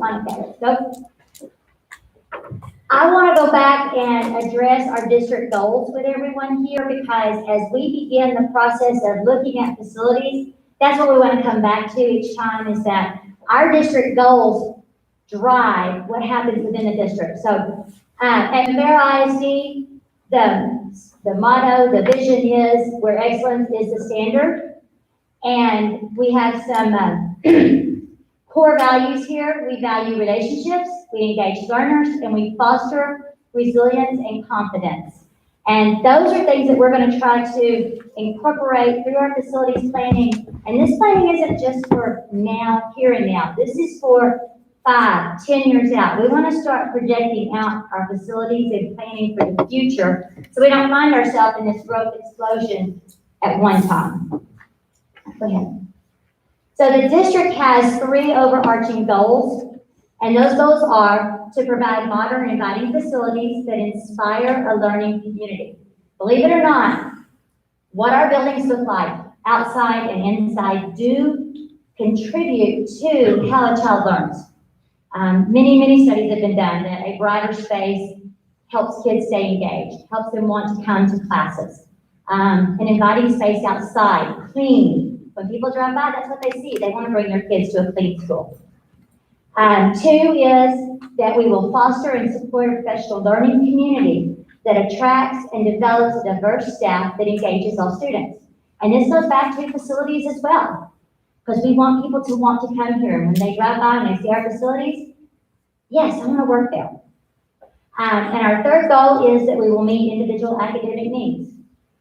Okay, go. I want to go back and address our district goals with everyone here because as we begin the process of looking at facilities, that's what we want to come back to each time is that our district goals drive what happens within the district. So at Mara ISD, the motto, the vision is where excellence is the standard. And we have some core values here. We value relationships, we engage learners, and we foster resilience and confidence. And those are things that we're going to try to incorporate through our facilities planning. And this planning isn't just for now, here and now. This is for 5, 10 years out. We want to start projecting out our facilities and planning for the future so we don't find ourselves in this growth explosion at one time. Go ahead. So the district has 3 overarching goals, and those goals are to provide modern, inviting facilities that inspire a learning community. Believe it or not, what our buildings look like, outside and inside, do contribute to how a child learns. Many studies have been done that a brighter space helps kids stay engaged, helps them want to come to classes. An inviting space outside, clean. When people drive by, that's what they see. They want to bring their kids to a clean school. 2 is that we will foster and support a professional learning community that attracts and develops a diverse staff that engages all students. And this goes back to facilities as well, because we want people to want to come here. And when they drive by and they see our facilities, yes, I want to work there. And our 3rd goal is that we will meet individual academic needs,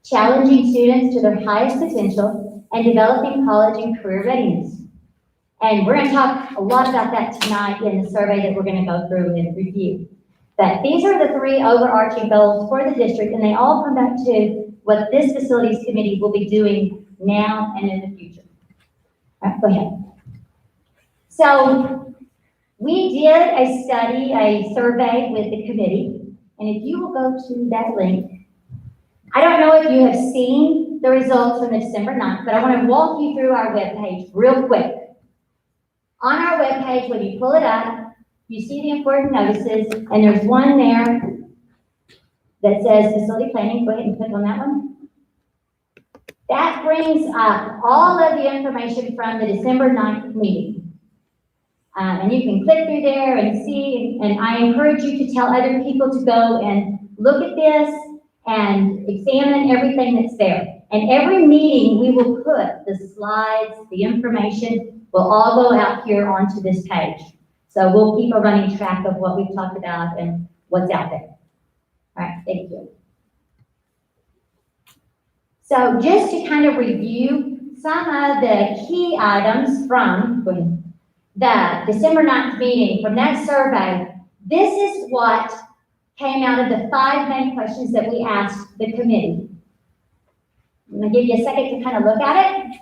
challenging students to their highest potential and developing college and career readiness. And we're going to talk a lot about that tonight in the survey that we're going to go through and review. But these are the 3 overarching goals for the district, and they all come back to what this facilities committee will be doing now and in the future. All right, go ahead. So we did a study, a survey with the committee, and if you will go to that link, I don't know if you have seen the results from the December 9th, but I want to walk you through our webpage real quick. On our webpage, when you pull it up, you see the important notices, and there's one there that says facility planning. Go ahead and click on that one. That brings up all of the information from the December 9th meeting. And you can click through there and see, and I encourage you to tell other people to go and look at this and examine everything that's there. And every meeting, we will put the slides, the information, will all go out here onto this page. So we'll keep a running track of what we've talked about and what's out there. All right, thank you. So just to kind of review some of the key items from the December 9th meeting, from that survey, this is what came out of the 5 main questions that we asked the committee. I'm going to give you a second to kind of look at it.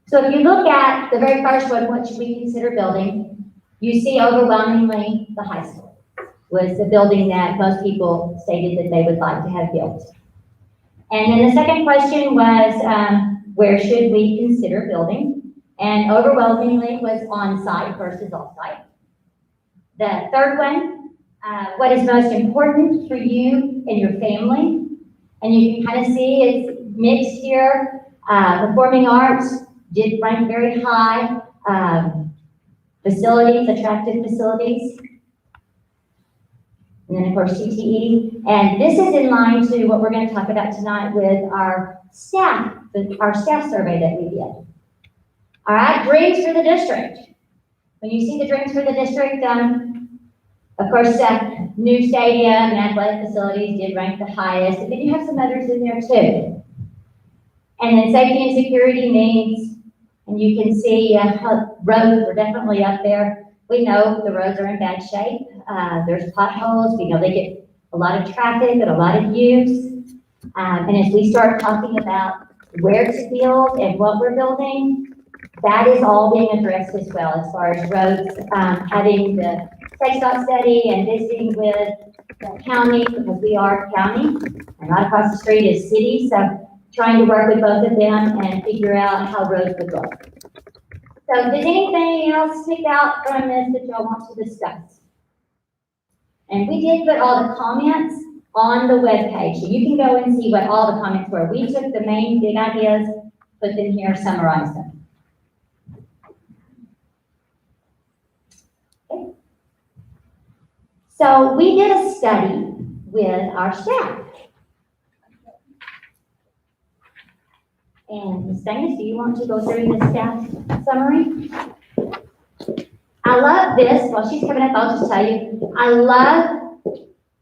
So if you look at the very first one, what should we consider building, you see overwhelmingly the high school was the building that most people stated that they would like to have built. And then the second question was, where should we consider building? And overwhelmingly was on-site versus off-site. The third one, what is most important for you and your family? And you can kind of see it's mixed here. Performing arts did rank very high. Facilities, attractive facilities. And then of course CTE. And this is in line to what we're going to talk about tonight with our staff survey that we did. All right, dreams for the district. When you see the dreams for the district, of course, new stadium and athletic facilities did rank the highest, and then you have some others in there too. And then safety and security needs, and you can see roads are definitely up there. We know the roads are in bad shape. There's potholes. We know they get a lot of traffic and a lot of use. And as we start talking about where to build and what we're building, that is all being addressed as well, as far as roads, having the TxDOT study and visiting with the county, because we are county, and right across the street is city, so trying to work with both of them and figure out how roads would look. So does anything else stick out from this that y'all want to discuss? And we did put all the comments on the webpage, so you can go and see what all the comments were. We took the main big ideas, put them here, summarized them. Okay. So we did a study with our staff. And Ms. Davis, do you want to go through the staff summary? I love this. While she's coming up, I'll just tell you, I love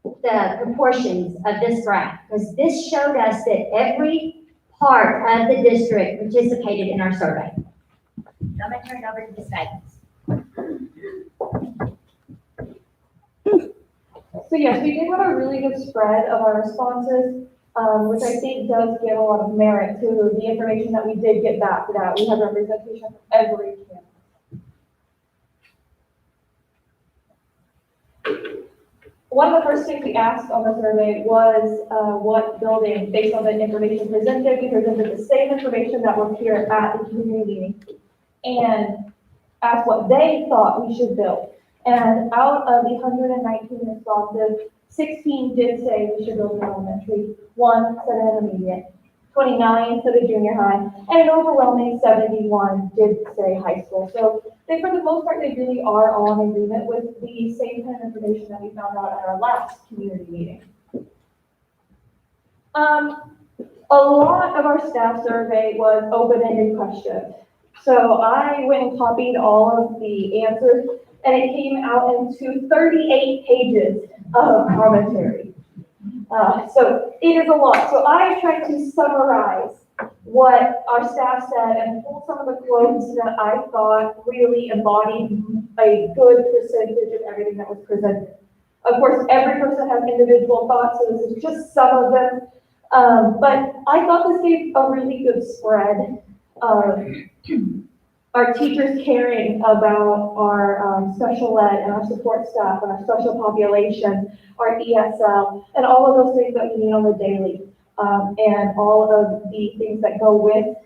the proportions of this graph, because this showed us that every part of the district participated in our survey. So I'm going to turn it over to Ms. Davis. So yes, we did have a really good spread of our responses, which I think does give a lot of merit to the information that we did get back, that we have representation from every campus. One of the first things we asked on the survey was what building, based on the information presented, we presented the same information that was here at the community meeting, and asked what they thought we should build. And out of the 119 responses, 16 did say we should build an elementary, 1 said an intermediate, 29 said a junior high, and an overwhelming 71 did say high school. So they, for the most part, they really are all in agreement with the same kind of information that we found out at our last community meeting. A lot of our staff survey was open-ended questions. So I went and copied all of the answers, and it came out into 38 pages of commentary. So it is a lot. So I tried to summarize what our staff said and pull some of the quotes that I thought really embodied a good percentage of everything that was presented. Of course, every person has individual thoughts, so this is just some of them. But I thought this gave a really good spread of our teachers caring about our special ed and our support staff and our special population, our ESL, and all of those things that we need on the daily, and all of the things that go with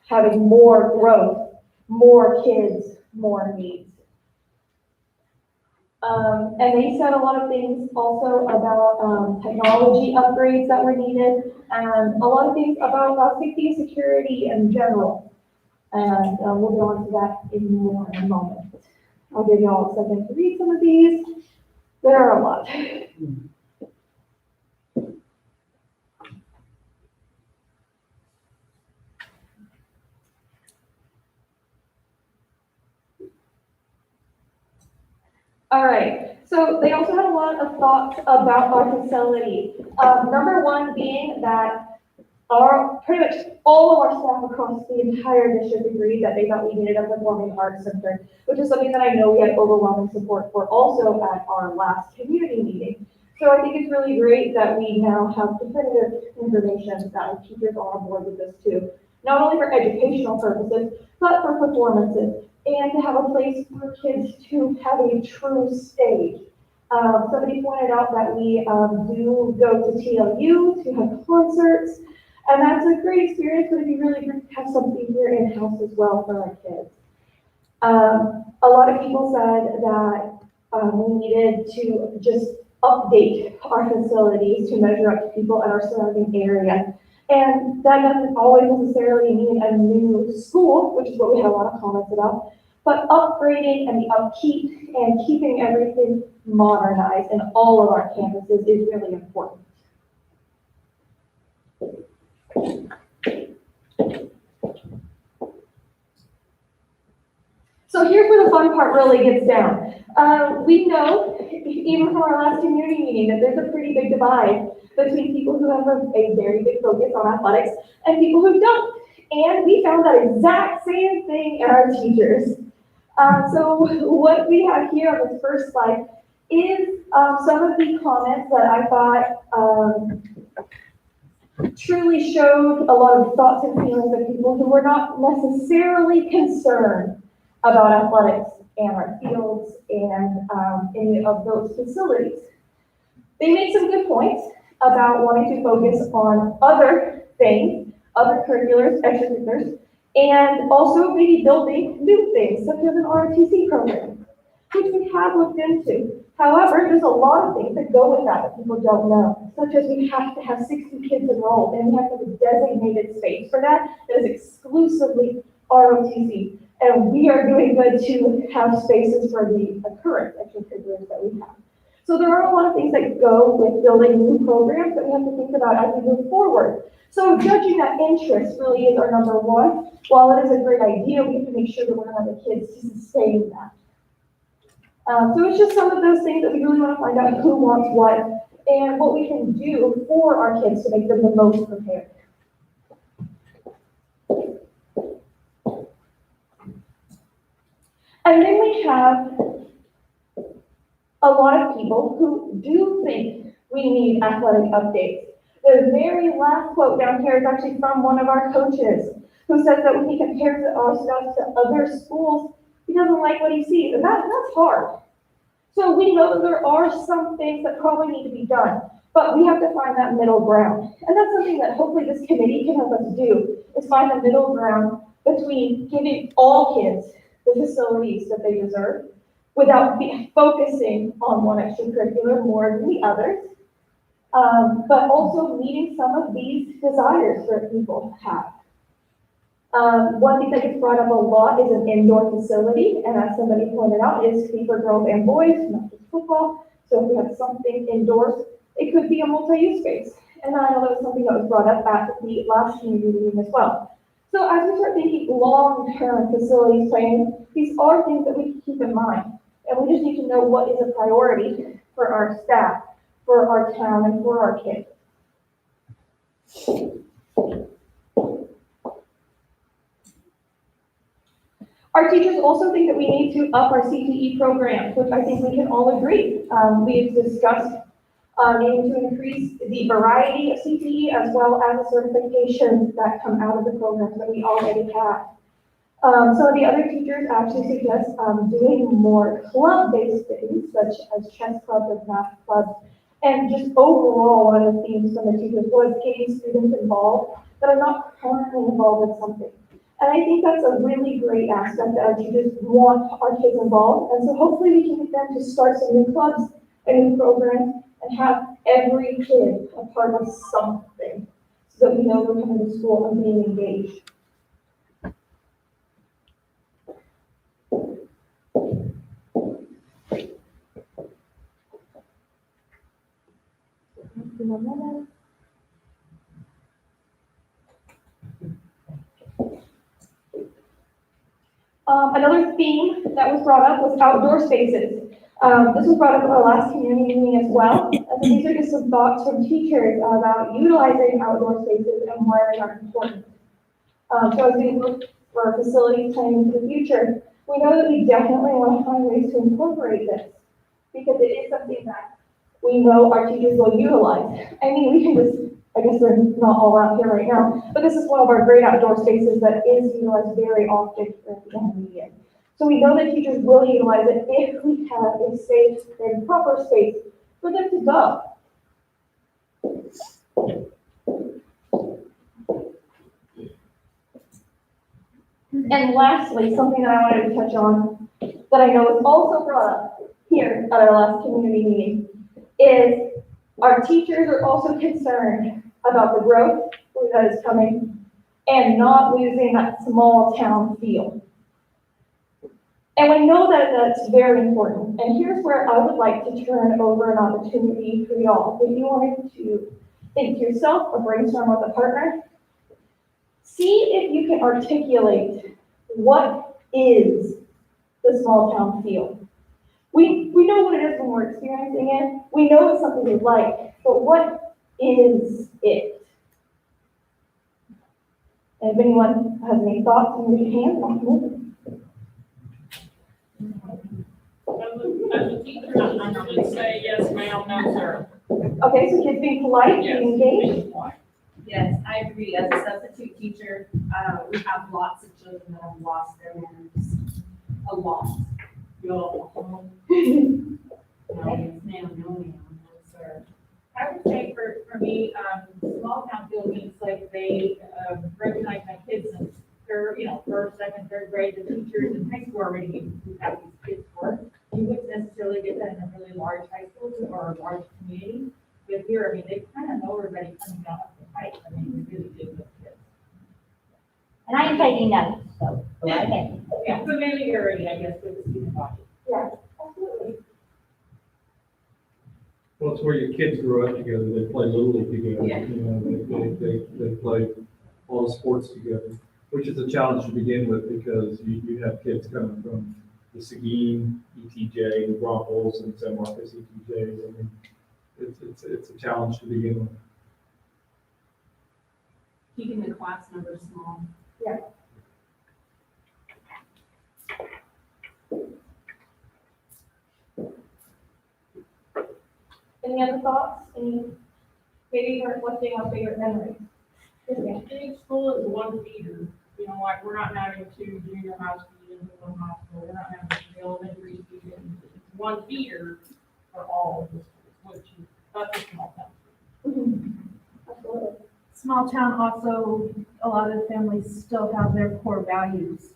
having more growth, more kids, more needs. And they said a lot of things also about technology upgrades that were needed, and a lot of things about safety and security in general. And we'll get on to that in more in a moment. I'll give you all a second to read some of these. There are a lot. All right, so they also had a lot of thoughts about our facility. Number one being that pretty much all of our staff across the entire district agreed that they thought we needed a performing arts center, which is something that I know we had overwhelming support for also at our last community meeting. So I think it's really great that we now have definitive information that our teachers are on board with this too, not only for educational purposes, but for performances, and to have a place for kids to have a true stage. Somebody pointed out that we do go to TLU to have concerts, and that's a great experience, but it'd be really great to have something here in-house as well for our kids. A lot of people said that we needed to just update our facilities to measure up to people in our surrounding area. And that doesn't always necessarily mean a new school, which is what we had a lot of comments about, but upgrading and the upkeep and keeping everything modernized in all of our campuses is really important. So here's where the fun part really gets down. We know, even from our last community meeting, that there's a pretty big divide between people who have a very big focus on athletics and people who don't. And we found that exact same thing in our teachers. So what we have here on this first slide is some of the comments that I thought truly showed a lot of thoughts and feelings of people who were not necessarily concerned about athletics and our fields and any of those facilities. They made some good points about wanting to focus on other things, other curriculars, extracurriculars, and also maybe building new things, such as an ROTC program, which we have looked into. However, there's a lot of things that go with that people don't know, such as we have to have 60 kids enrolled, and we have to have a designated space for that is exclusively ROTC. And we are doing good to have spaces for the current extracurriculars that we have. So there are a lot of things that go with building new programs that we have to think about as we move forward. So judging that interest really is our number one. While it is a great idea, we have to make sure that we're going to have the kids to sustain that. So it's just some of those things that we really want to find out who wants what and what we can do for our kids to make them the most prepared. And then we have a lot of people who do think we need athletic updates. The very last quote down here is actually from one of our coaches who says that when he compares our stuff to other schools, he doesn't like what he sees, and that's hard. So we know that there are some things that probably need to be done, but we have to find that middle ground. And that's something that hopefully this committee can help us do, is find the middle ground between giving all kids the facilities that they deserve without focusing on one extracurricular more than the others, but also meeting some of these desires that people have. One thing that gets brought up a lot is an indoor facility, and as somebody pointed out, is for girls and boys, not just football. So if we have something indoors, it could be a multi-use space. And I know that was something that was brought up at the last community meeting as well. So as we start thinking long-term facilities planning, these are things that we can keep in mind. And we just need to know what is a priority for our staff, for our town, and for our kids. Our teachers also think that we need to up our CTE programs, which I think we can all agree. We've discussed needing to increase the variety of CTE as well as the certifications that come out of the programs that we already have. Some of the other teachers actually suggest doing more club-based things, such as chess clubs and math clubs, and just overall, one of the themes from the teachers was getting students involved that are not currently involved in something. And I think that's a really great aspect that our teachers want our kids involved. And so hopefully we can get them to start some new clubs and new programs and have every kid a part of something so that we know they're coming to school and being engaged. Another theme that was brought up was outdoor spaces. This was brought up at our last community meeting as well. And so these are just some thoughts from teachers about utilizing outdoor spaces and why they are important. So as we look for facility planning for the future, we know that we definitely want to find ways to incorporate this because it is something that we know our teachers will utilize. I mean, we can just, I guess they're not all out here right now, but this is one of our great outdoor spaces that is utilized very often for the end of the year. So we know that teachers will utilize it if we have a safe and proper space for them to go. And lastly, something that I wanted to touch on that I know is also brought up here at our last community meeting is our teachers are also concerned about the growth that is coming and not losing that small town feel. And we know that that's very important. And here's where I would like to turn over an opportunity for y'all. If you wanted to think to yourself or brainstorm with a partner, see if you can articulate what is the small town feel. We know what it is when we're experiencing it. We know it's something we like, but what is it? And if anyone has any thoughts, raise your hand. I'll move it. As a teacher, I normally say yes, ma'am, no, sir. Okay, so kids being polite, Yes, being engaged. being polite. Yes, I agree. As a substitute teacher, we have lots of children that have lost their manners. A lot. Yo, No, yes, ma'am, no, ma'am, no, sir. I would say for me, small town feel means like they, recognize my kids in third, first, second, third grade, the teachers in high school already who have these kids work. You wouldn't necessarily get that in a really large high school or a large community. But here, I mean, they kind of know everybody coming out of the pipe. I mean, they really do with kids. And I am taking notes, so go right ahead. Yeah, familiarity, I guess, with the student body. Yeah, absolutely. Well, it's where your kids grow up together, they play Little League together, Yeah. you know, they play all the sports together, which is a challenge to begin with, because you have kids coming from the Seguin, ETJ, the Broncos, and San Marcos ETJs. I mean, it's a challenge to begin with. Keeping the class numbers small. Any other thoughts? Maybe you're reflecting on favorite memories? Yes, ma'am. Big school is one feeder, like, we're not having two junior high students in one high school, we're not having the elementary students. It's one feeder for all of the schools, which is, that's a small town. Absolutely. Small town also, a lot of the families still have their core values.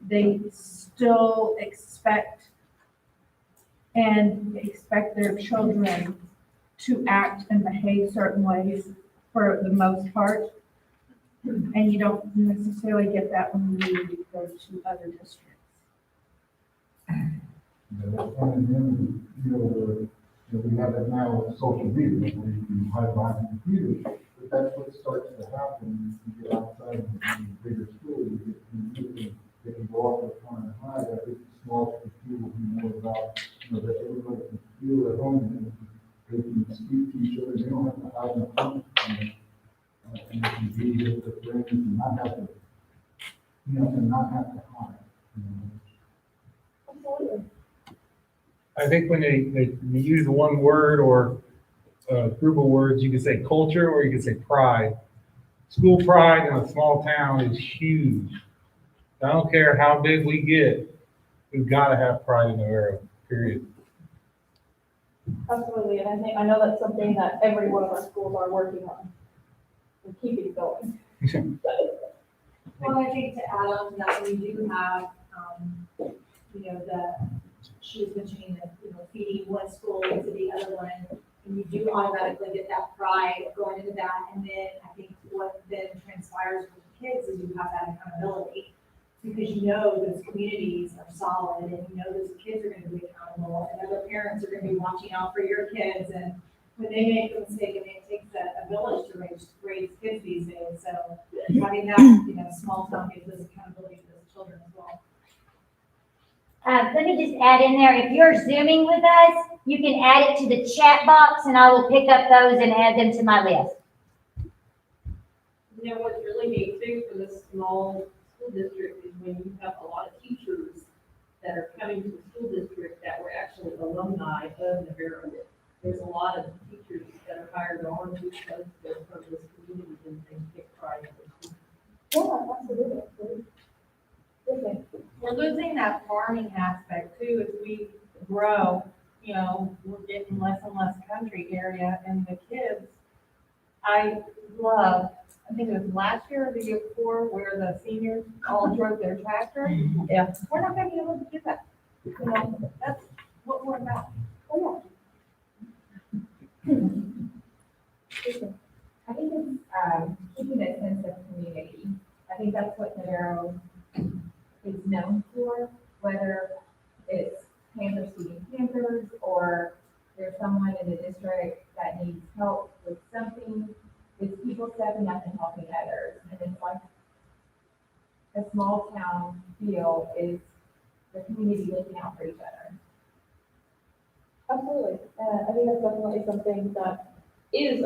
They still expect their children to act and behave certain ways for the most part. And you don't necessarily get that when you go to other districts. That's one of them, we have that now with social media, where you can hide behind the computer, but that's what starts to happen when you get outside of the bigger school, they can go off and trying to hide. I think the small people who know about, that everybody can feel at home, and they can speak to each other, they don't have to hide in the front, and they can be with their friends and not have to, and not have to hide. Absolutely. I think when they use one word or a group of words, you can say culture or you can say pride. School pride in a small town is huge. I don't care how big we get, we've got to have pride in the area, period. Absolutely, and I know that's something that every one of our schools are working on. And keeping going. Well, I think to add on to that, we do have, she was mentioning that, feeding one school into the other one, and you do automatically get that pride going into that, and then I think what then transpires with the kids is you have that accountability, because those communities are solid, and those kids are gonna be accountable, and other parents are gonna be watching out for your kids, and when they make a mistake, and it takes a village to raise kids these days, so having that, small town gives us accountability to those children as well. Let me just add in there, if you're Zooming with us, you can add it to the chat box and I will pick up those and add them to my list. What's really neat too for this small school district is when you have a lot of teachers that are coming to the school district that were actually alumni of Navarro. There's a lot of teachers that are hired on because they're from this community and they take pride in it. Yeah, absolutely. Okay. We're losing that farming aspect too as we grow, we're getting less and less country area and the kids. I think it was last year or the year before where the seniors all drove their tractor. Yeah. We're not gonna be able to do that. That's what we're about. Oh, I think it's keeping that sense of community. I think that's what Navarro is known for, whether it's Panthers feeding Panthers or there's someone in the district that needs help with something. It's people stepping up and helping others. And it's like a small town feel is the community looking out for each other. Absolutely. I think that's definitely something that is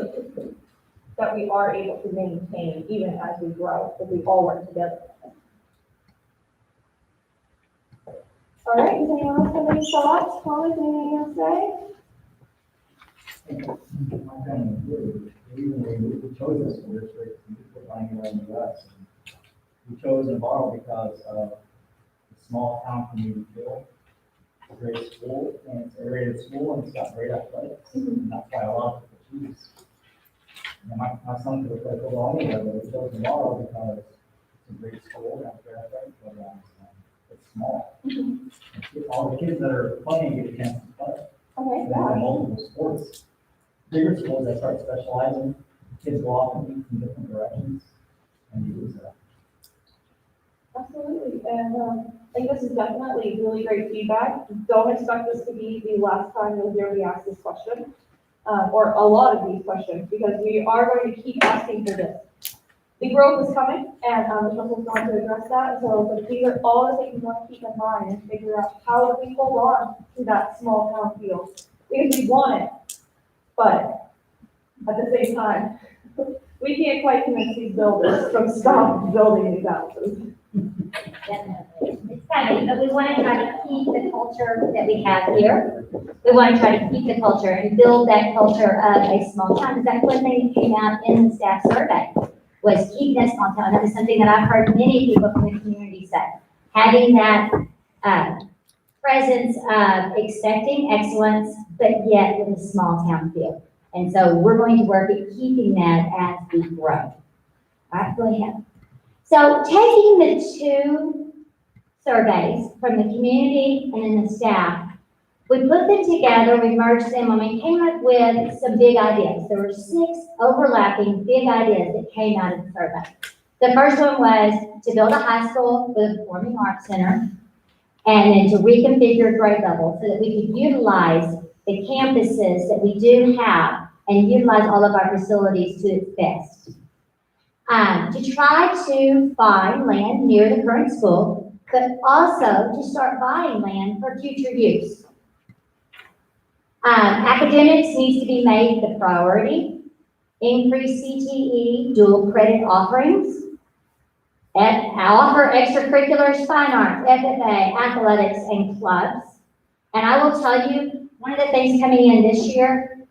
that we are able to maintain even as we grow, if we all work together. All right, does anyone else have any thoughts, comments, anything else to say? My family included, even when we chose this school district, we put money around the US. We chose Navarro because of the small town community feel. It's a great school, and it's a rated school, and it's got great athletics, and that's why a lot of people choose. And my son could have played football anywhere, but we chose Navarro because it's a great school, and it's athletic programs, and it's small. All the kids that are playing get a chance to play. Okay, And then multiple sports. Bigger schools that start specializing, kids go off and in different directions, and you lose that. absolutely. And I think this is definitely really great feedback. Don't expect this to be the last time you'll hear me ask this question, or a lot of these questions, because we are going to keep asking for this. The growth is coming, and Michelle's going to address that. So these are all the things we want to keep in mind and figure out how do we hold on to that small town feel. Because we want it, but at the same time, we can't quite convince these builders from stop building these houses. Definitely. It's coming, but we want to try to keep the culture that we have here. We want to try to keep the culture and build that culture of a small town. Because that's one thing that came out in the staff survey, was keeping that small town. That is something that I've heard many people from the community say. Having that presence of expecting excellence, but yet with a small town feel. And so we're going to work at keeping that as we grow. All right, go ahead. So taking the two surveys from the community and then the staff, we put them together, we merged them, and we came up with some big ideas. There were 6 overlapping big ideas that came out of the survey. The first one was to build a high school with a performing arts center, and then to reconfigure grade levels so that we could utilize the campuses that we do have and utilize all of our facilities to its best. To try to find land near the current school, but also to start buying land for future use. Academics needs to be made the priority. Increase CTE dual credit offerings. Offer extracurriculars, fine arts, FFA, athletics, and clubs. And I will tell you, one of the things coming in this year,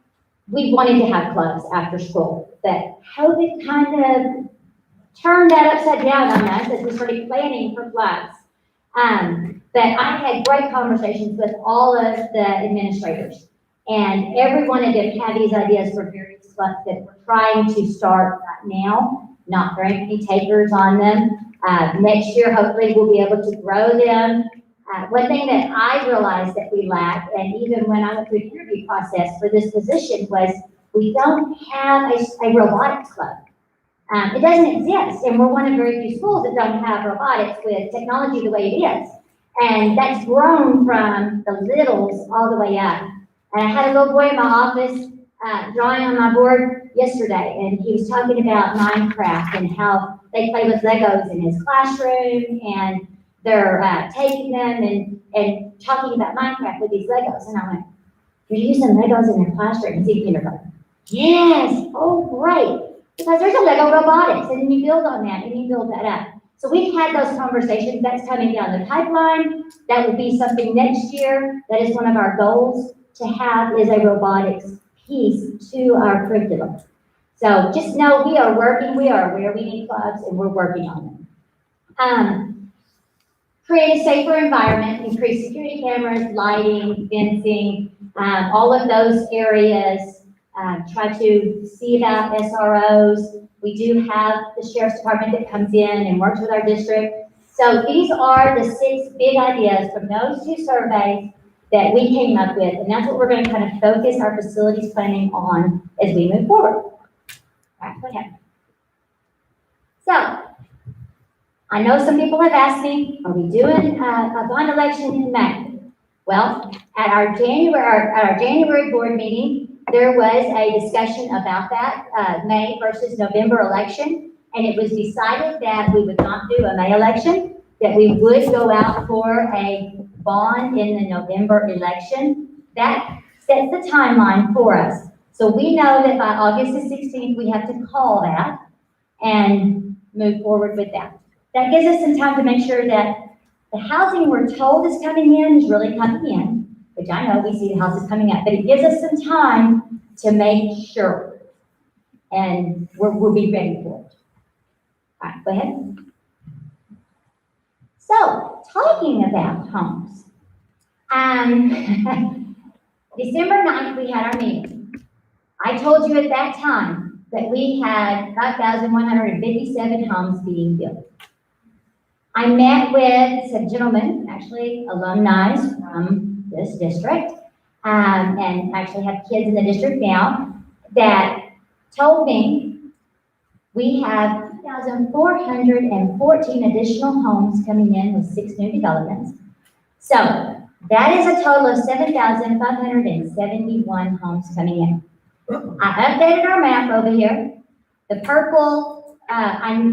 we wanted to have clubs after school, but COVID kind of turned that upside down on us as we started planning for clubs. But I had great conversations with all of the administrators, and every one of them had these ideas for various clubs that we're trying to start right now. Not very many takers on them. Next year, hopefully, we'll be able to grow them. One thing that I realized that we lack, and even when I went through the interview process for this position, was we don't have a robotics club. It doesn't exist, and we're one of very few schools that don't have robotics with technology the way it is. And that's grown from the littles all the way up. And I had a little boy in my office drawing on my board yesterday, and he was talking about Minecraft and how they play with Legos in his classroom, and they're taking them and talking about Minecraft with these Legos. And I went, "You're using Legos in your classroom?" He's in kindergarten. Yes, oh, great. Because there's a Lego robotics, and then you build on that, and you build that up. So we've had those conversations. That's coming down the pipeline. That will be something next year. That is one of our goals to have, is a robotics piece to our curriculum. So just know we are working, we are aware we need clubs, and we're working on them. Create a safer environment, increase security cameras, lighting, fencing, all of those areas. Try to see about SROs. We do have the sheriff's department that comes in and works with our district. So these are the 6 big ideas from those 2 surveys that we came up with, and that's what we're going to kind of focus our facilities planning on as we move forward. All right, go ahead. So, I know some people have asked me, are we doing a bond election in May? Well, at our January board meeting, there was a discussion about that May versus November election, and it was decided that we would not do a May election, that we would go out for a bond in the November election. That sets the timeline for us. So we know that by August the 16th, we have to call that and move forward with that. That gives us some time to make sure that the housing we're told is coming in is really coming in, which I know we see the houses coming up, but it gives us some time to make sure. And we'll be ready for it. All right, go ahead. So, talking about homes. December 9th, we had our meeting. I told you at that time that we had 5,157 homes being built. I met with some gentlemen, actually alumni from this district, and actually have kids in the district now, that told me we have 2,414 additional homes coming in with 6 new developments. So that is a total of 7,571 homes coming in. I updated our map over here. The purple,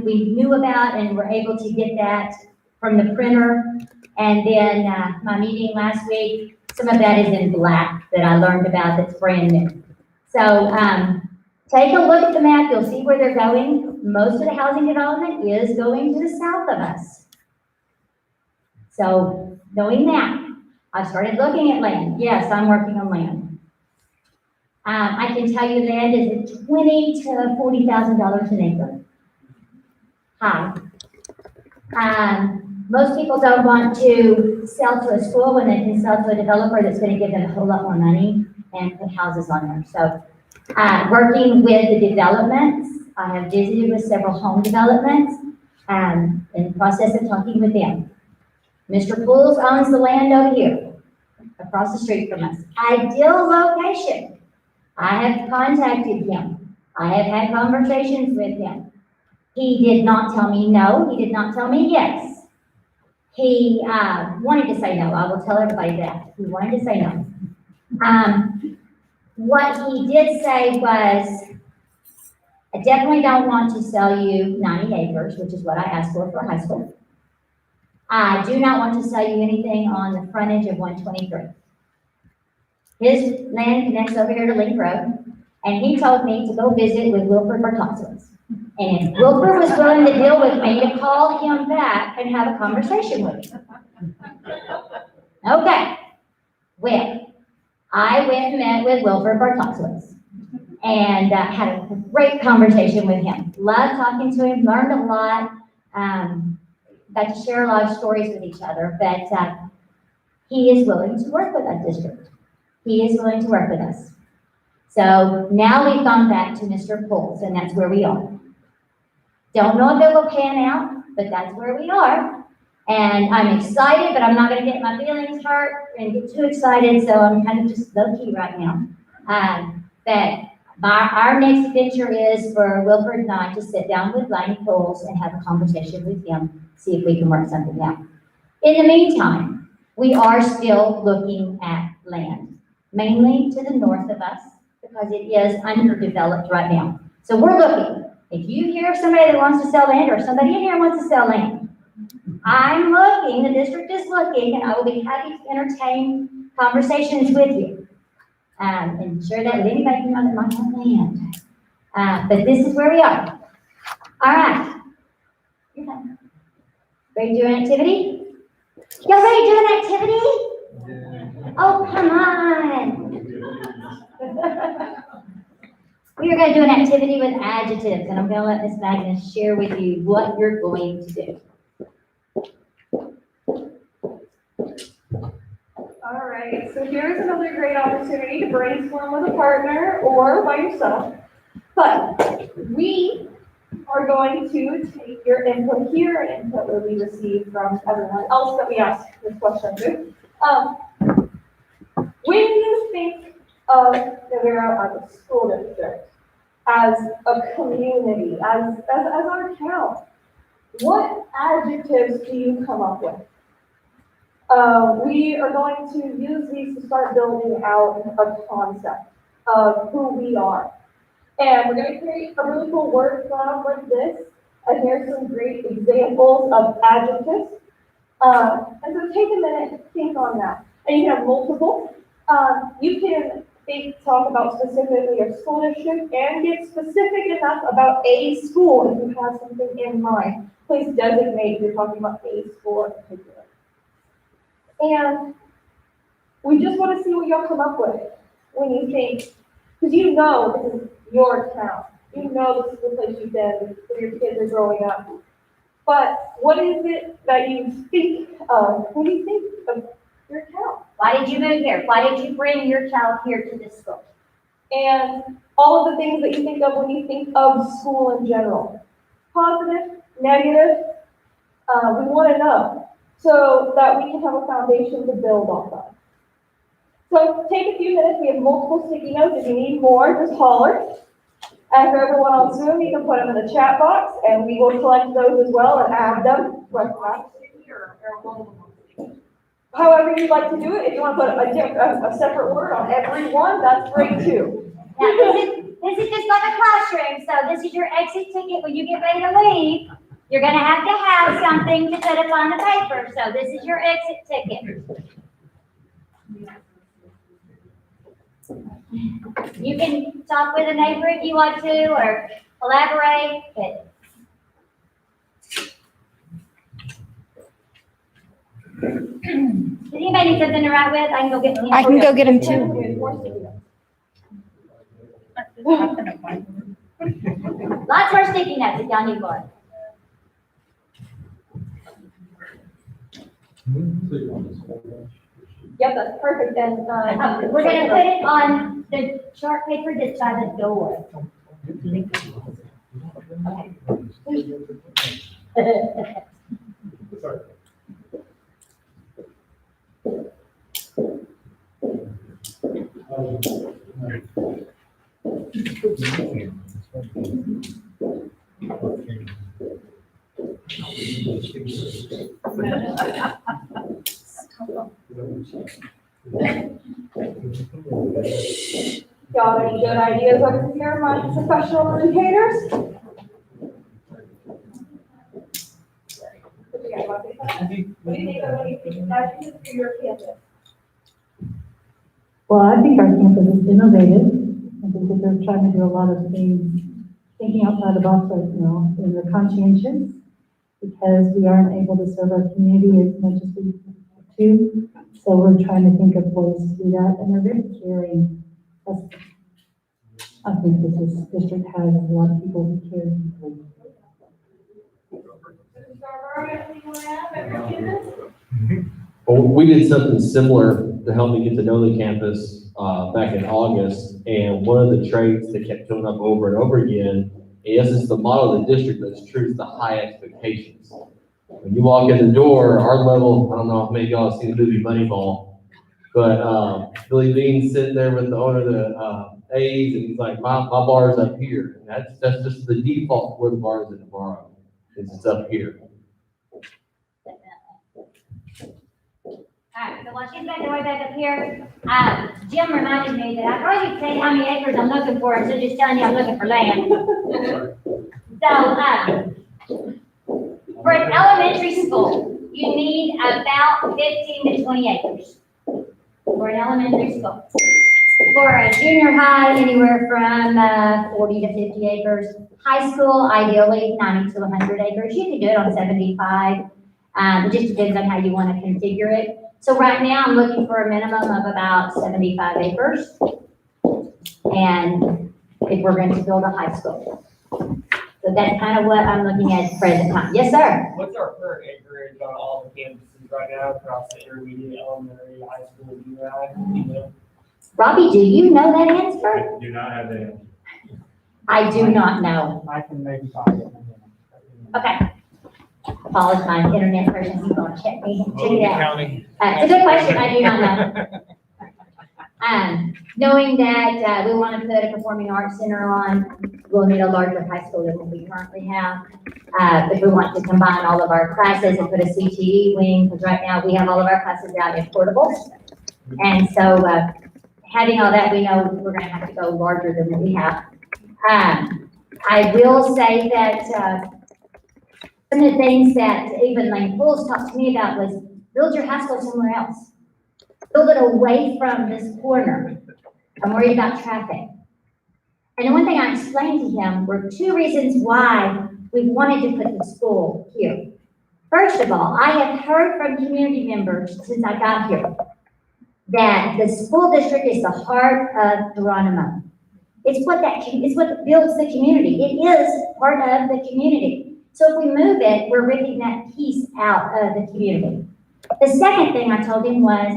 we knew about and were able to get that from the printer. And then my meeting last week, some of that is in black that I learned about that's brand new. So take a look at the map. You'll see where they're going. Most of the housing development is going to the south of us. So knowing that, I've started looking at land. Yes, I'm working on land. I can tell you land is at $20,000 to $40,000 an acre. High. Most people don't want to sell to a school when they can sell to a developer that's going to give them a whole lot more money and put houses on there. So, working with the developments, I have visited with several home developments, in the process of talking with them. Mr. Pools owns the land over here, across the street from us. Ideal location. I have contacted him. I have had conversations with him. He did not tell me no. He did not tell me yes. He wanted to say no. I will tell everybody that. He wanted to say no. What he did say was, I definitely don't want to sell you 90 acres, which is what I asked for high school. I do not want to sell you anything on the frontage of 123. His land connects over here to Link Road, and he told me to go visit with Wilford Bartotzowitz. And if Wilford was willing to deal with me, to call him back and have a conversation with him. Okay. Well, I went and met with Wilford Bartotzowitz and had a great conversation with him. Loved talking to him, learned a lot, got to share a lot of stories with each other, but he is willing to work with that district. He is willing to work with us. So now we've gone back to Mr. Pools, and that's where we are. Don't know if it will pan out, but that's where we are. And I'm excited, but I'm not going to get my feelings hurt and get too excited, so I'm kind of just low-key right now. But our next venture is for Wilford and I to sit down with Lonnie Pools and have a conversation with him, see if we can work something out. In the meantime, we are still looking at land, mainly to the north of us, because it is underdeveloped right now. So we're looking. If you hear somebody that wants to sell land, or somebody in here wants to sell land, I'm looking, the district is looking, and I will be happy to entertain conversations with you. And share that with anybody who knows that might have land. But this is where we are. All right. Ready to do an activity? Y'all ready to do an activity? Oh, come on. We are going to do an activity with adjectives, and I'm going to let Ms. Magnus share with you what you're going to do. All right, so here's another great opportunity to brainstorm with a partner or by yourself. But we are going to take your input here and input that we received from everyone else that we asked this question to. When you think of Navarro as a school district, as a community, as our town, what adjectives do you come up with? We are going to use these to start building out a concept of who we are. And we're going to create a really cool word cloud like this. And here's some great examples of adjectives. And so take a minute to think on that. And you have multiple. You can talk about specifically your school district and get specific enough about a school if you have something in mind. Please designate if you're talking about a school in particular. And we just want to see what y'all come up with when you think Because you know this is your town. You know this is the place you've been when your kids are growing up. But what is it that you think of when you think of your town? Why did you move here? Why did you bring your child here to this school? And all of the things that you think of when you think of school in general. Positive, negative, we want to know so that we can have a foundation to build off of. So take a few minutes. We have multiple sticky notes. If you need more, just holler. And for everyone on Zoom, you can put them in the chat box, and we will collect those as well and add them. However you'd like to do it. If you want to put a separate word on every one, that's great too. Now, this is just like a classroom, so this is your exit ticket when you get ready to leave. You're gonna have something to put up on the paper, so this is your exit ticket. You can talk with a neighbor if you want to, or collaborate, but. Does anybody need something to write with? I can go get. I can go get them too. Lots more sticky notes if y'all need more. Yep, that's perfect. And We're gonna put it on the chart paper that's by the door. got any good ideas over here, my professional educators? What do you guys want to say? What do you think of when you think of Adjectives for your campus? Well, I think our campus is innovative. I think that they're trying to do a lot of things, thinking outside the box right now, and they're conscientious because we aren't able to serve our community as much as we want to. So we're trying to think of ways to do that, and they're very caring. I think that this district has a lot of people who care deeply. Well, we did something similar to help me get to know the campus back in August, and one of the traits that kept coming up over and over again is it's the model of the district that's true to the high expectations. When you walk in the door, our level, I don't know if many of y'all have seen the movie Moneyball, but Billy Bean's sitting there with the owner of the A's, and he's like, my bar's up here. And that's just the default where the bar is in the borough, is it's up here. Alright, so while she's making her way back up here, Jim reminded me that I probably could tell you how many acres I'm looking for, instead of just telling you I'm looking for land. So, for an elementary school, you need about 15 to 20 acres for an elementary school. For a junior high, anywhere from 40 to 50 acres. High school, ideally 90 to 100 acres. You can do it on 75. It just depends on how you want to configure it. So right now, I'm looking for a minimum of about 75 acres. And if we're going to build a high school. So that's kind of what I'm looking at the present time. Yes, sir? What's our current acreage on all the campuses right now across the intermediate, elementary, high school, do you know? Robbie, do you know that answer? Do not have that. I do not know. I can maybe find it. Okay. Paul is my internet person. He's going to check me. Check it out. County. It's a good question. I do not know. Knowing that we want to put a performing arts center on, we'll need a larger high school than what we currently have. But we want to combine all of our classes and put a CTE wing, because right now we have all of our classes out in portables. And so having all that, we know we're going to have to go larger than what we have. I will say that some of the things that even Lane Pools talked to me about was build your high school somewhere else. Build it away from this corner. I'm worried about traffic. And the one thing I explained to him were two reasons why we wanted to put the school here. First of all, I have heard from community members since I got here that the school district is the heart of Geronimo. It's what builds the community. It is part of the community. So if we move it, we're ripping that piece out of the community. The second thing I told him was,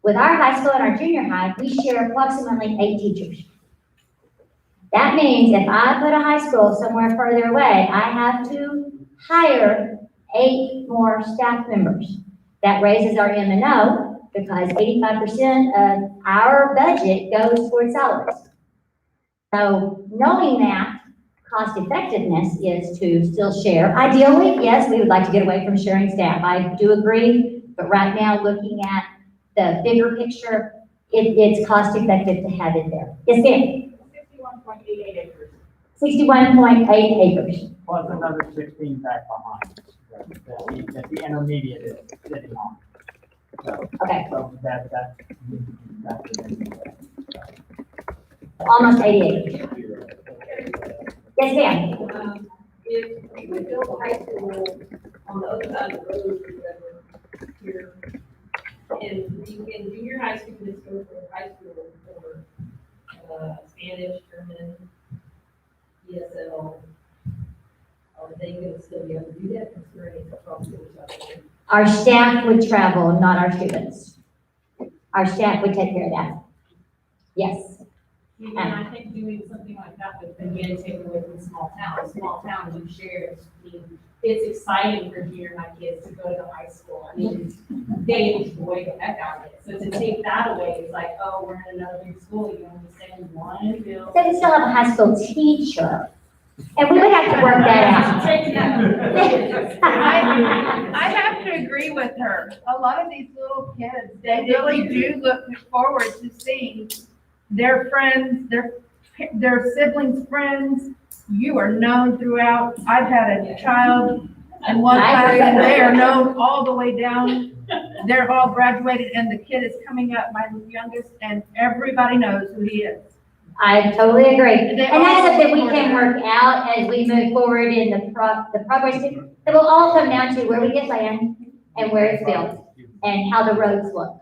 with our high school and our junior high, we share approximately 8 teachers. That means if I put a high school somewhere further away, I have to hire 8 more staff members. That raises our M&O because 85% of our budget goes towards salaries. So knowing that, cost effectiveness is to still share. Ideally, yes, we would like to get away from sharing staff. I do agree, but right now, looking at the bigger picture, it's cost effective to have it there. Yes, ma'am? 61.88 acres. 61.8 acres. Plus another 16 back behind, that the intermediate is sitting on. So, Okay, so that's almost 80 acres. Yes, ma'am? If we would build a high school on the other side of the road or whatever, here, and you can junior high students go from high school for Spanish, German, ESL, are they gonna still be able to do that considering it's across the other? Our staff would travel, not our students. Our staff would take care of that. Yes. And I think doing something like that would again take away from small towns. Small towns, you share, it's exciting for junior high kids to go to high school. I mean, they enjoy the heck out of it. So to take that away, it's like, oh, we're in another big school, you only send one bill. They would still have a high school teacher. And we would have to work that out. I have to agree with her. A lot of these little kids, they really do look forward to seeing their friends, their siblings' friends. You are known throughout. I've had a child in one class and they are known all the way down. They're all graduated and the kid is coming up, my youngest, and everybody knows who he is. I totally agree. And They that's all something we support can that. work out as we move forward in the progress. It will all come down to where we get land and where it's built and how the roads look.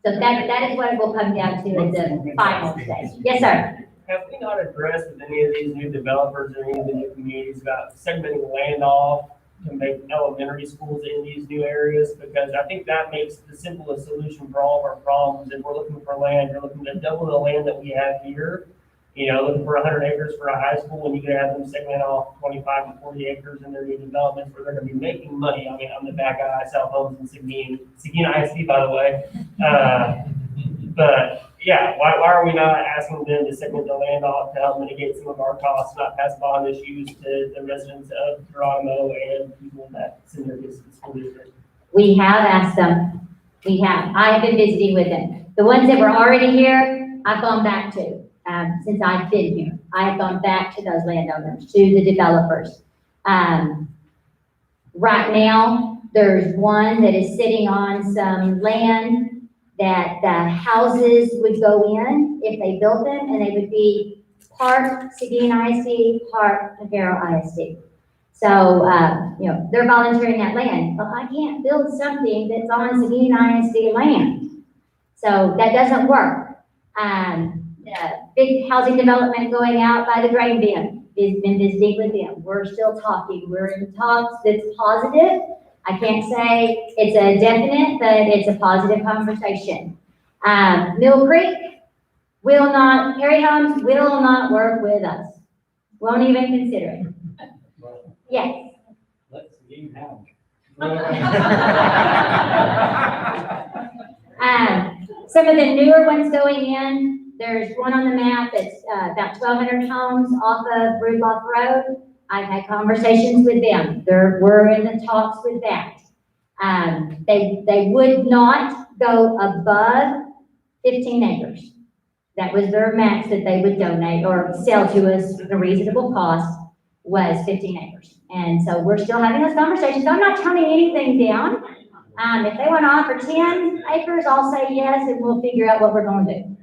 So that is what it will come down to at the final stage. Yes, sir. Have we not addressed with any of these new developers or any of the new communities about segmenting land off to make elementary schools in these new areas? Because I think that makes the simplest solution for all of our problems. If we're looking for land, you're looking to double the land that we have here. You know, looking for 100 acres for a high school, and you could have them segment off 25 to 40 acres in their new developments where they're going to be making money. I mean, I'm the bad guy, I sell homes in Seguin ISD, by the way. But yeah, why are we not asking them to segment the land off to help mitigate some of our costs, not pass bond issues to the residents of Geronimo and people that send their kids to the school district? We have asked them. We have. I have been visiting with them. The ones that were already here, I've gone back to. Since I've been here, I've gone back to those landowners, to the developers. Right now, there's one that is sitting on some land that the houses would go in if they built them, and they would be part Seguin ISD, part Navarro ISD. So, they're volunteering that land. Well, I can't build something that's on Seguin ISD land. So that doesn't work. Big housing development going out by the grain bin. Has been visiting with them. We're still talking. We're in talks that's positive. I can't say it's a definite, but it's a positive conversation. Mill Creek Harry Homes will not work with us. Won't even consider it. Yes. Let's leave now. Some of the newer ones going in, there's one on the map that's about 1,200 homes off of Rudolph Road. I've had conversations with them. We're in the talks with that. They would not go above 15 acres. That was their max that they would donate or sell to us at a reasonable cost was 15 acres. And so we're still having those conversations. I'm not turning anything down. If they want to offer 10 acres, I'll say yes, and we'll figure out what we're going to do.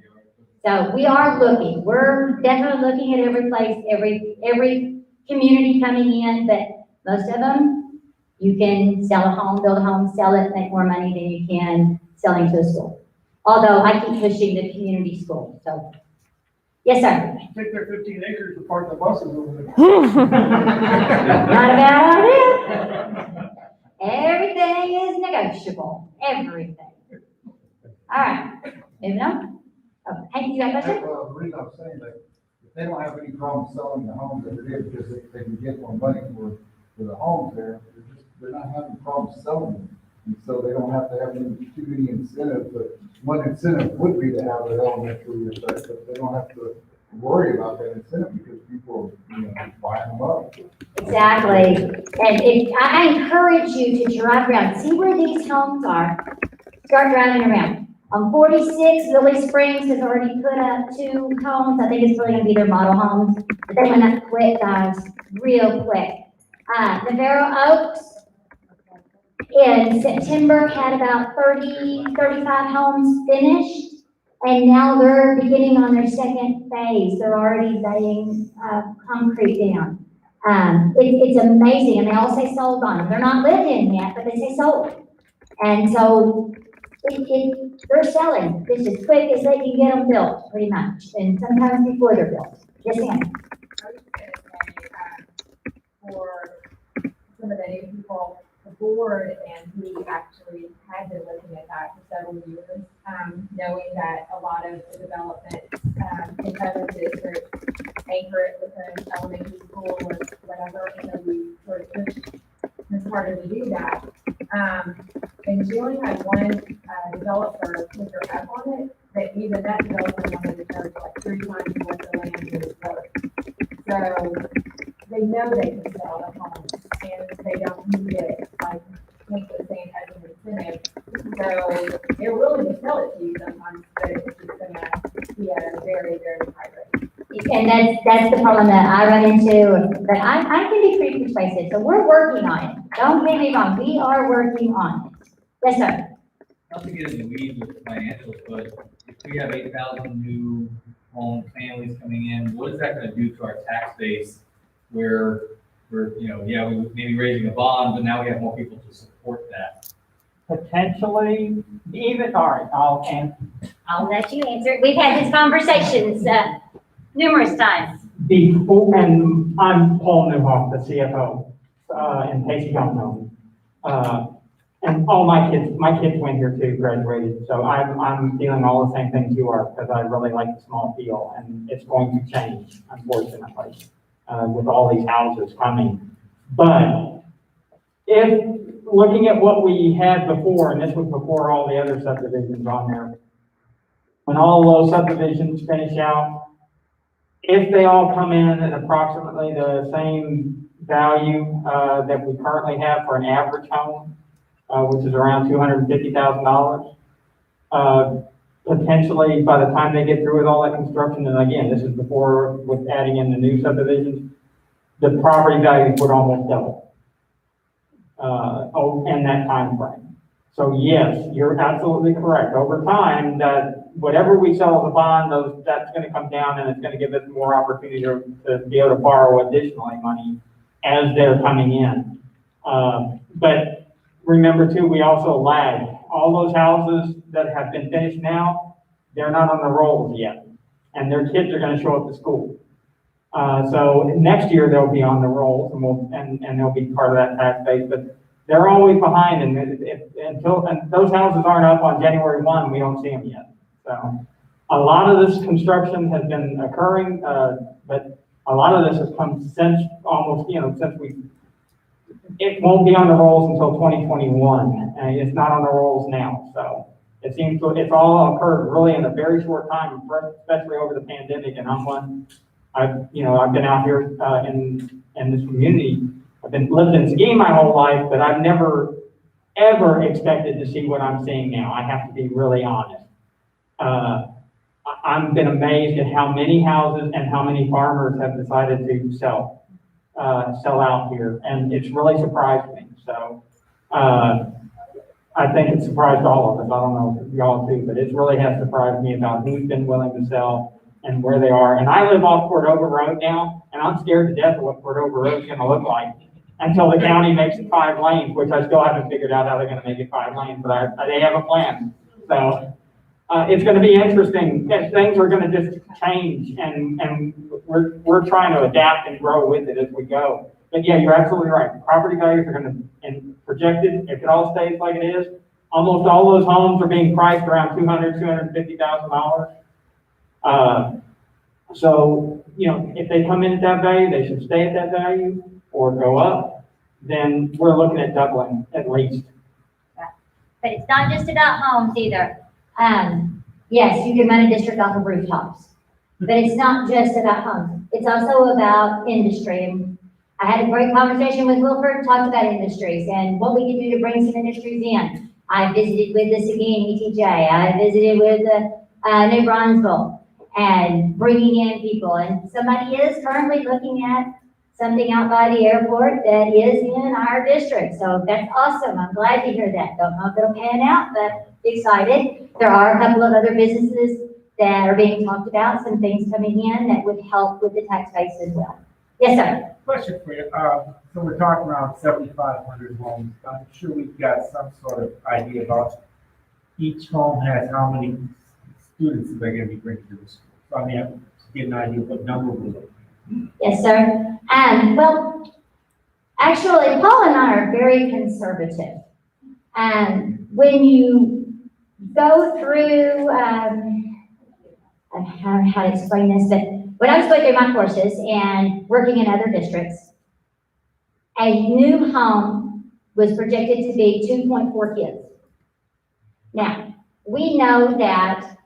So we are looking. We're definitely looking at every place, every community coming in, but most of them, you can sell a home, build a home, sell it, make more money than you can selling to a school. Although I keep pushing the community school. So Yes, sir. Take their 15 acres to park the buses over there. Not a bad idea. Everything is negotiable, everything. All right, moving on. Oh, Hank, you got a question? The reason I'm saying that, if they don't have any problem selling the homes that it is, because they can get more money for the homes there, they're not having problems selling them. And so they don't have to have too many incentives, but one incentive would be to have an elementary effect, but they don't have to worry about that incentive because people are, buying them up. Exactly. And I encourage you to drive around, see where these homes are. Start driving around. On 46, Lily Springs has already put up 2 homes. I think it's really gonna be their model homes. But they went up quick, guys, real quick. Navarro Oaks in September had about 35 homes finished. And now they're beginning on their second phase. They're already laying concrete down. It's amazing, and they all say sold on them. They're not lived in yet, but they say sold. And so they're selling just as quick as they can get them built, pretty much, and sometimes before they're built. Yes, ma'am. I was just gonna say, for some of the new people, the board and we actually had been looking at that for several years, knowing that a lot of the development, in other districts anchor it with an elementary school or whatever, and so we sort of pushed Ms. Carter to do that. And she only had one, developer put her up on it, but even that developer wanted to charge like 3 times what the land was worth. So they know they can sell the home, and they don't need it, like, Nick was saying, as an incentive. So they're willing to sell it to you sometimes, but it's just gonna be at a very, very high rate. And that's the problem that I run into, but I can be pretty persuasive, so we're working on it. Don't get me wrong, we are working on it. Yes, sir. Not to get in the weeds with the financials, but if we have 8,000 new home families coming in, what is that gonna do to our tax base? Where we're, we may be raising a bond, but now we have more people to support that. Potentially, even, all right, I'll let you answer. We've had these conversations, numerous times. before, and I'm Paul Newhoff, the CFO, in case you don't know. And all my kids went here too, graduated, so I'm feeling all the same things you are, because I really like the small feel, and it's going to change, unfortunately, with all these houses coming. But if, looking at what we had before, and this was before all the other subdivisions on there, when all those subdivisions finish out, if they all come in at approximately the same value that we currently have for an average home, which is around $250,000, potentially by the time they get through with all that construction, and again, this is before with adding in the new subdivisions, the property values would almost double in that time frame. So yes, you're absolutely correct. Over time, that whatever we sell as a bond, that's going to come down, and it's going to give us more opportunity to be able to borrow additionally money as they're coming in. But remember too, we also lag. All those houses that have been finished now, they're not on the rolls yet, and their kids are going to show up to school. So next year they'll be on the rolls, and they'll be part of that tax base. But they're always behind, and until those houses aren't up on January 1, we don't see them yet. So a lot of this construction has been occurring, but a lot of this has come since almost, it won't be on the rolls until 2021, and it's not on the rolls now. So it seems it's all occurred really in a very short time, especially over the pandemic. And I've been out here in this community. I've been living in skiing my whole life, but I've never ever expected to see what I'm seeing now. I have to be really honest. I've been amazed at how many houses and how many farmers have decided to sell out here, and it's really surprised me. So I think it surprised all of us. I don't know if y'all do, but it really has surprised me about who's been willing to sell and where they are. And I live off Cordova Road now, and I'm scared to death of what Cordova Road is going to look like until the county makes it 5 lanes, which I still haven't figured out how they're going to make it 5 lanes, but they have a plan. So It's gonna be interesting, that things are gonna just change, and we're trying to adapt and grow with it as we go. But yeah, you're absolutely right, property values are gonna, and projected, if it all stays like it is, almost all those homes are being priced around $250,000. So, you know, if they come in at that value, they should stay at that value or go up, then we're looking at doubling at least. But it's not just about homes either. Yes, you can run a district off of rooftops, but it's not just about homes. It's also about industry. And I had a great conversation with Wilford, talked about industries and what we can do to bring some industries in. I visited with the Seguin ETJ. I visited with the New Brunsville and bringing in people. And somebody is currently looking at something out by the airport that is in our district. So that's awesome. I'm glad to hear that. Don't know if it'll pan out, but excited. There are a couple of other businesses that are being talked about, some things coming in that would help with the tax base as well. Yes, sir. Question for you. So we're talking around 7,500 homes. I'm sure we've got some sort of idea about each home has how many students they're going to be bringing to the school. So I mean, to get an idea of what number we're looking at. Yes, sir. Well, actually, Paul and I are very conservative. When you go through, I don't know how to explain this, but when I was going through my courses and working in other districts, a new home was projected to be 2.4 kids. Now, we know that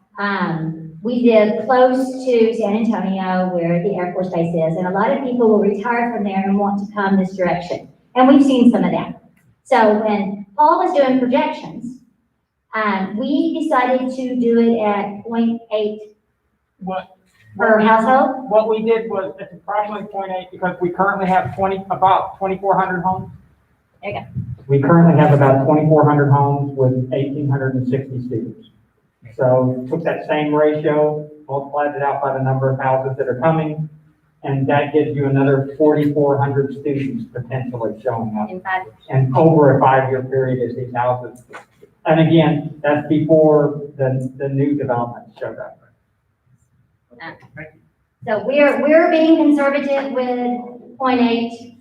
we live close to San Antonio where the Air Force Base is, and a lot of people will retire from there and want to come this direction. And we've seen some of that. So when Paul was doing projections, we decided to do it at 0.8 per household. What we did was, it's approximately 0.8 because we currently have about 2,400 homes. There you go. We currently have about 2,400 homes with 1,860 students. So took that same ratio, multiplied it out by the number of houses that are coming, and that gives you another 4,400 students potentially showing up. In 5 years. And over a 5-year period as these houses. And again, that's before the new development showed up. So we're being conservative with 0.8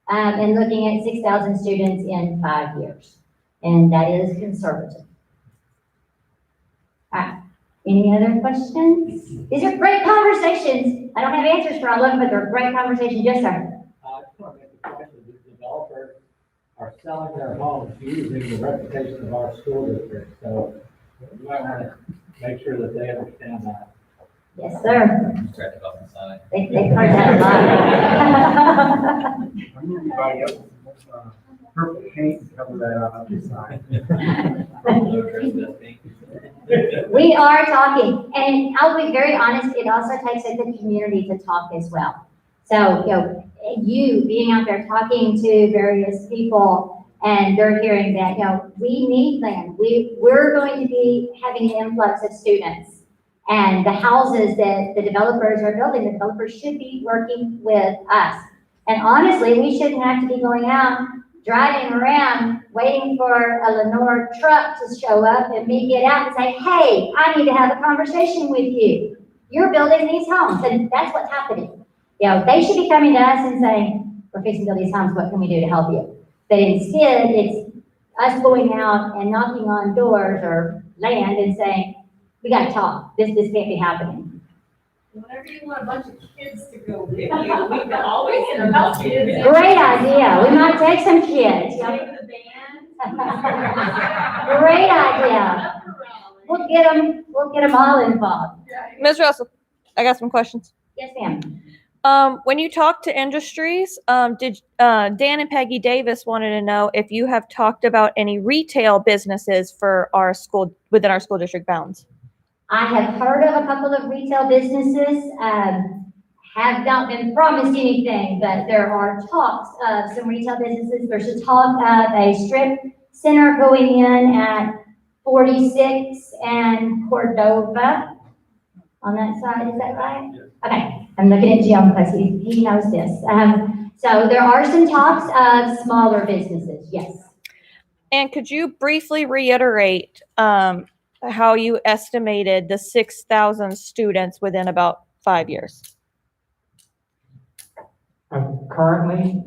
and looking at 6,000 students in 5 years. And that is conservative. All right. Any other questions? These are great conversations. I don't have answers for all of them, but they're great conversations. Yes, sir. I just want to make a question. The developers are selling their homes using the reputation of our school district. So you might want to make sure that they understand that. Yes, sir. Check about the sign. They've heard that a lot. I'm going to buy up purple paint and cover that up the side. We are talking, and I'll be very honest, it also takes a good community to talk as well. So, you being out there talking to various people, and they're hearing that, we need land. We're going to be having an influx of students. And the houses that the developers are building, the developers should be working with us. And honestly, we shouldn't have to be going out, driving around, waiting for a Lenore truck to show up and me get out and say, hey, I need to have a conversation with you. You're building these homes, and that's what's happening. They should be coming to us and saying, we're fixing to build these homes, what can we do to help you? But instead, it's us going out and knocking on doors or land and saying, we gotta talk, this can't be happening. Whenever you want a bunch of kids to go with you, we can always help kids. Great idea, we might take some kids. Take the band. Great idea. We'll get them all involved. Ms. Russell, I got some questions. Yes, ma'am. When you talk to industries, did Dan and Peggy Davis wanted to know if you have talked about any retail businesses for our school, within our school district bounds? I have heard of a couple of retail businesses, have not been promised anything, but there are talks of some retail businesses. There's a talk of a strip center going in at 46 and Cordova on that side, is that right? Yes. Okay, I'm looking at Jim because he knows this. So there are some talks of smaller businesses, yes. And could you briefly reiterate how you estimated the 6,000 students within about 5 years? Currently,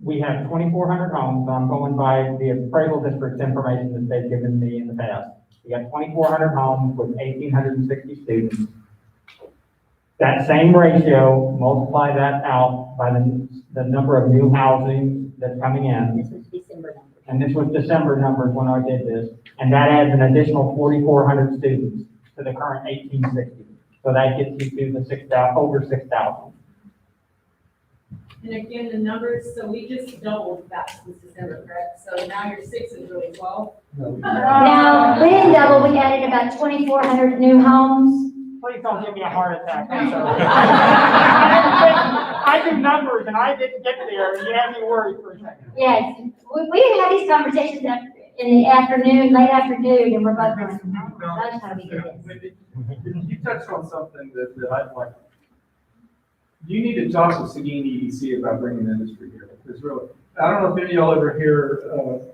we have 2,400 homes, so I'm going by the appraisal district's information that they've given me in the past. We got 2,400 homes with 1,860 students. That same ratio, multiply that out by the number of new housing that's coming in. This was December numbers. And this was December numbers when I did this, and that adds an additional 4,400 students to the current 1,860. So that gets you to the 6,000, over 6,000. And again, the numbers, so we just doubled that since December, correct? So now your 6 is really 12? Now, we didn't double, we added about 2,400 new homes. Please don't give me a heart attack. I'm sorry. I do numbers and I didn't get there, and you had me worried for a second. Yes, we have these conversations in the afternoon, late afternoon, and we're both going, that's how we do this. You touched on something that I'd like. You need to talk to Seguin EDC about bringing industry here, because really, I don't know if any of y'all ever hear,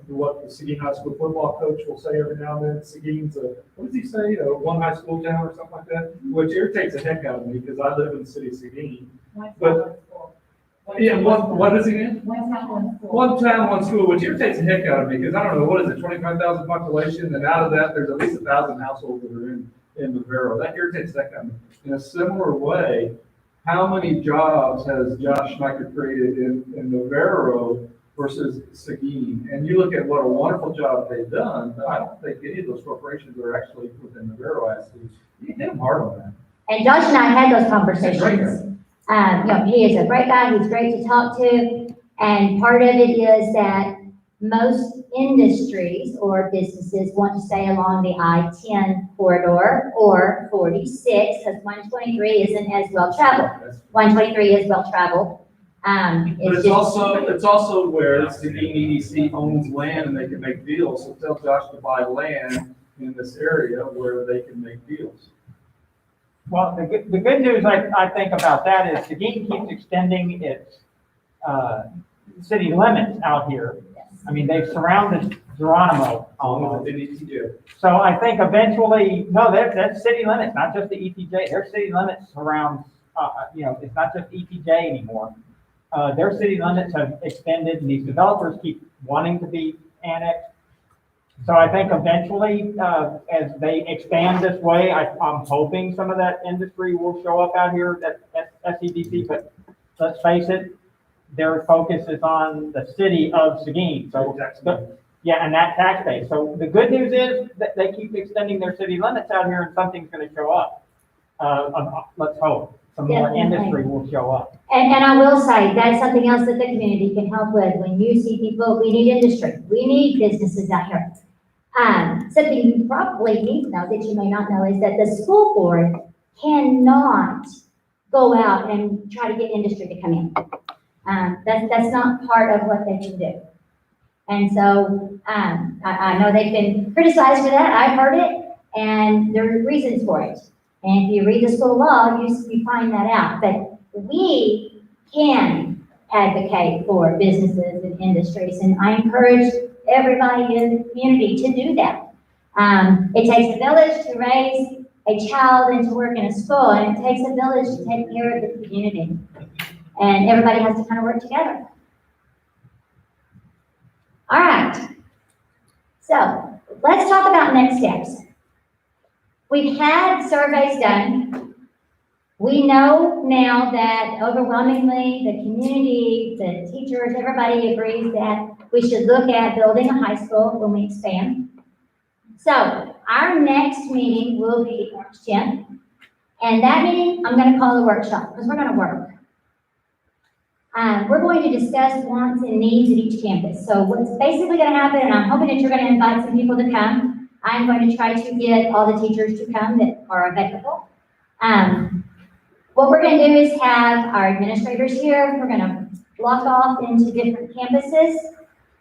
what the Seguin High School football coach will say every now and then. Seguin's what does he say, one high school town or something like that? Which irritates the heck out of me, because I live in the city of Seguin. But, yeah, what is he in? One town, one school, which irritates the heck out of me, because I don't know, what is it, 25,000 population, and out of that, there's at least 1,000 households that are in Vivero. That irritates the heck out of me. In a similar way, how many jobs has Josh Schmeicher created in Vivero versus Seguin? And you look at what a wonderful job they've done, but I don't think any of those corporations are actually within the Vivero assets. You hit them hard on that. And Josh and I had those conversations. He is a great guy, he's great to talk to, and part of it is that most industries or businesses want to stay along the I-10 corridor or 46, because 123 isn't as well traveled. 123 is well traveled. But it's also where Seguin EDC owns land and they can make deals. So tell Josh to buy land in this area where they can make deals. Well, the good news I think about that is Seguin keeps extending its city limits out here. I mean, they've surrounded Geronimo almost. So I think eventually, no, that's city limits, not just the ETJ. Their city limits surrounds, it's not just ETJ anymore. Their city limits have extended, and these developers keep wanting to be annexed. So I think eventually, as they expand this way, I'm hoping some of that industry will show up out here at SEDC, but let's face it, their focus is on the city of Seguin. So, yeah, and that tax base. So the good news is that they keep extending their city limits out here, and something's going to show up. Let's hope some more industry will show up. And I will say, that's something else that the community can help with. When you see people, we need industry, we need businesses out here. Something you probably need to know that you may not know is that the school board cannot go out and try to get industry to come in. That's not part of what they can do. And so, I know they've been criticized for that, I've heard it, and there are reasons for it. And if you read the school law, you find that out. But we can advocate for businesses and industries, and I encourage everybody in the community to do that. It takes a village to raise a child and to work in a school, and it takes a village to take care of the community. And everybody has to kind of work together. All right. So let's talk about next steps. We've had surveys done. We know now that overwhelmingly the community, the teachers, everybody agrees that we should look at building a high school when we expand. So our next meeting will be March 10th. And that meeting, I'm going to call a workshop because we're going to work. We're going to discuss wants and needs at each campus. So what's basically going to happen, and I'm hoping that you're going to invite some people to come. I'm going to try to get all the teachers to come that are available. What we're going to do is have our administrators here. We're going to block off into different campuses.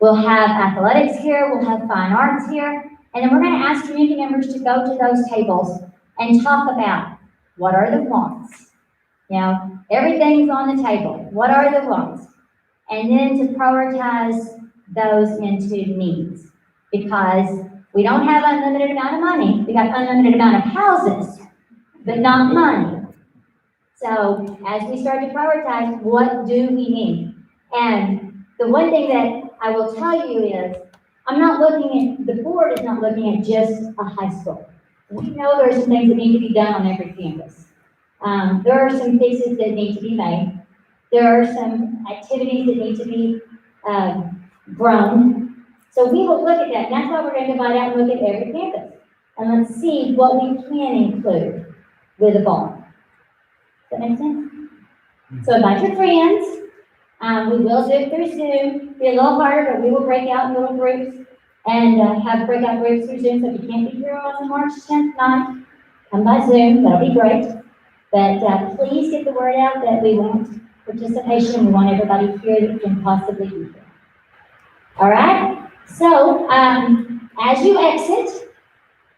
We'll have athletics here. We'll have fine arts here. And then we're going to ask community members to go to those tables and talk about what are the wants. Everything's on the table. What are the wants? And then to prioritize those into needs. Because We don't have unlimited amount of money, we got unlimited amount of houses, but not money. So as we start to prioritize, what do we need? And the one thing that I will tell you is, the board is not looking at just a high school. We know there are some things that need to be done on every campus. There are some fixes that need to be made. There are some activities that need to be grown. So we will look at that, and that's why we're going to divide out and look at every campus. And let's see what we can include with a bond. Does that make sense? So invite your friends. We will do it through Zoom. Be a little harder, but we will break out in little groups and have breakout groups through Zoom. So if you can't be here on the March 10th night, come by Zoom. That'll be great. But please get the word out that we want participation. We want everybody here that can possibly be here. All right? So as you exit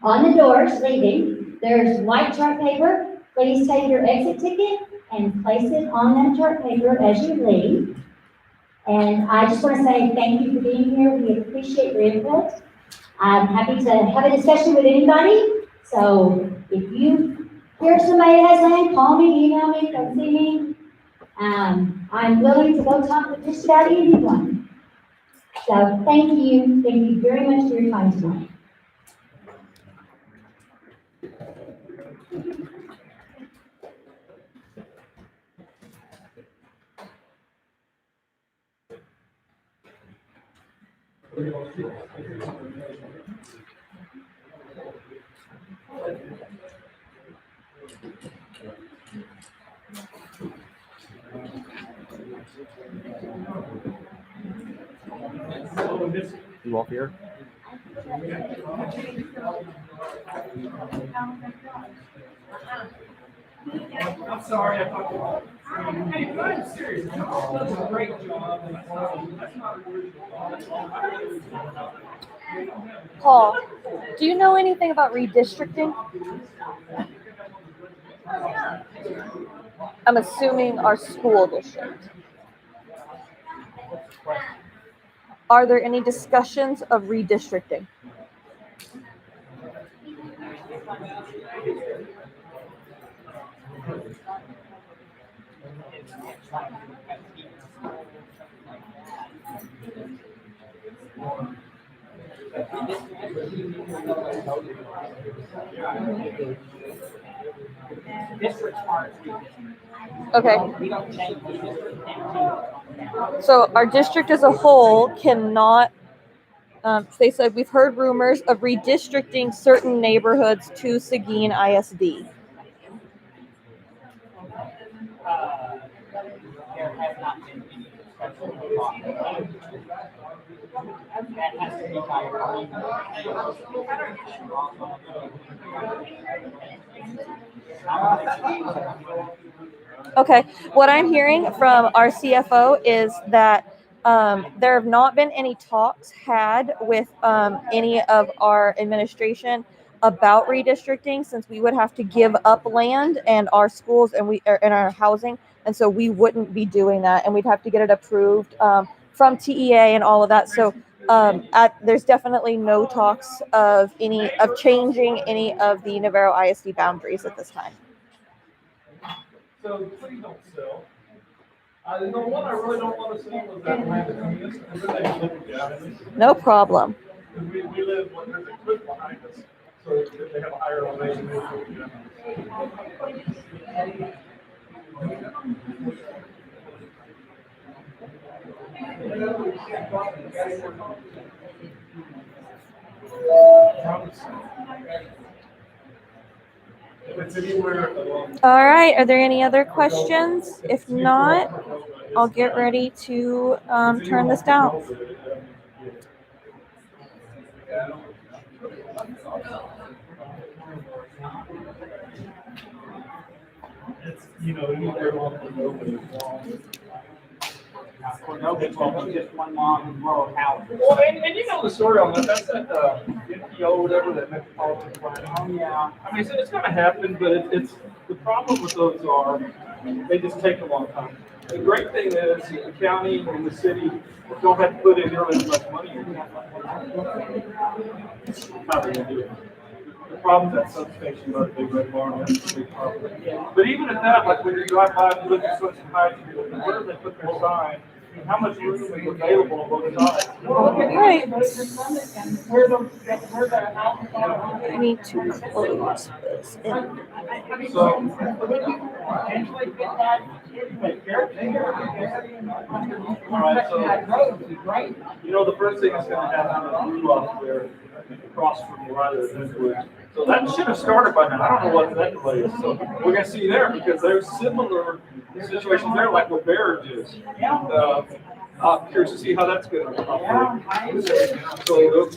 on the doors leaving, there's white chart paper. Please take your exit ticket and place it on that chart paper as you leave. And I just want to say thank you for being here. We appreciate your input. I'm happy to have a discussion with anybody. So if you hear somebody that has land, call me, email me, come see me. I'm willing to go talk with just about anyone. So thank you very much for your time tonight. You walk here? I'm sorry, I thought. Hey, but I'm serious. That's a great job. That's not original. Paul, do you know anything about redistricting? I'm assuming our school district. Are there any discussions of redistricting? Okay. So our district as a whole cannot, they said we've heard rumors of redistricting certain neighborhoods to Seguin ISD. There has not been any discussion about that has to be by Okay, what I'm hearing from our CFO is that there have not been any talks had with any of our administration about redistricting, since we would have to give up land and our schools and our housing, and so we wouldn't be doing that, and we'd have to get it approved from TEA and all of that. So there's definitely no talks of changing any of the Navarro ISD boundaries at this time. So please don't sell. The one I really don't want to sell is that land between us, and then they look at it. No problem. We live, there's a cliff behind us, so they have a higher elevation. All right, are there any other questions? If not, I'll get ready to turn this down. For no, it's just one long row of houses. Well, and you know the story on that, that's that, NPO, whatever, that metropolitan plan. Oh, yeah. I mean, so it's gonna happen, but it's, the problem with those are, they just take a long time. The great thing is, the county and the city don't have to put in nearly as much money. How they gonna do it? The problem's that substation, or the big red barn, that's a big problem. But even at that, like when you drive by and look at Swenson High School, where do they put their sign? And how much room is available on both sides? Right. Where the house? I need to close this. So. Alright, so, you know, the first thing is gonna happen is off there, across from the right of the Edgewood. So that should have started by now, I don't know what that place, so we're gonna see there, because there's similar situations there, like what Barrett is. I'm curious to see how that's gonna operate. So they'll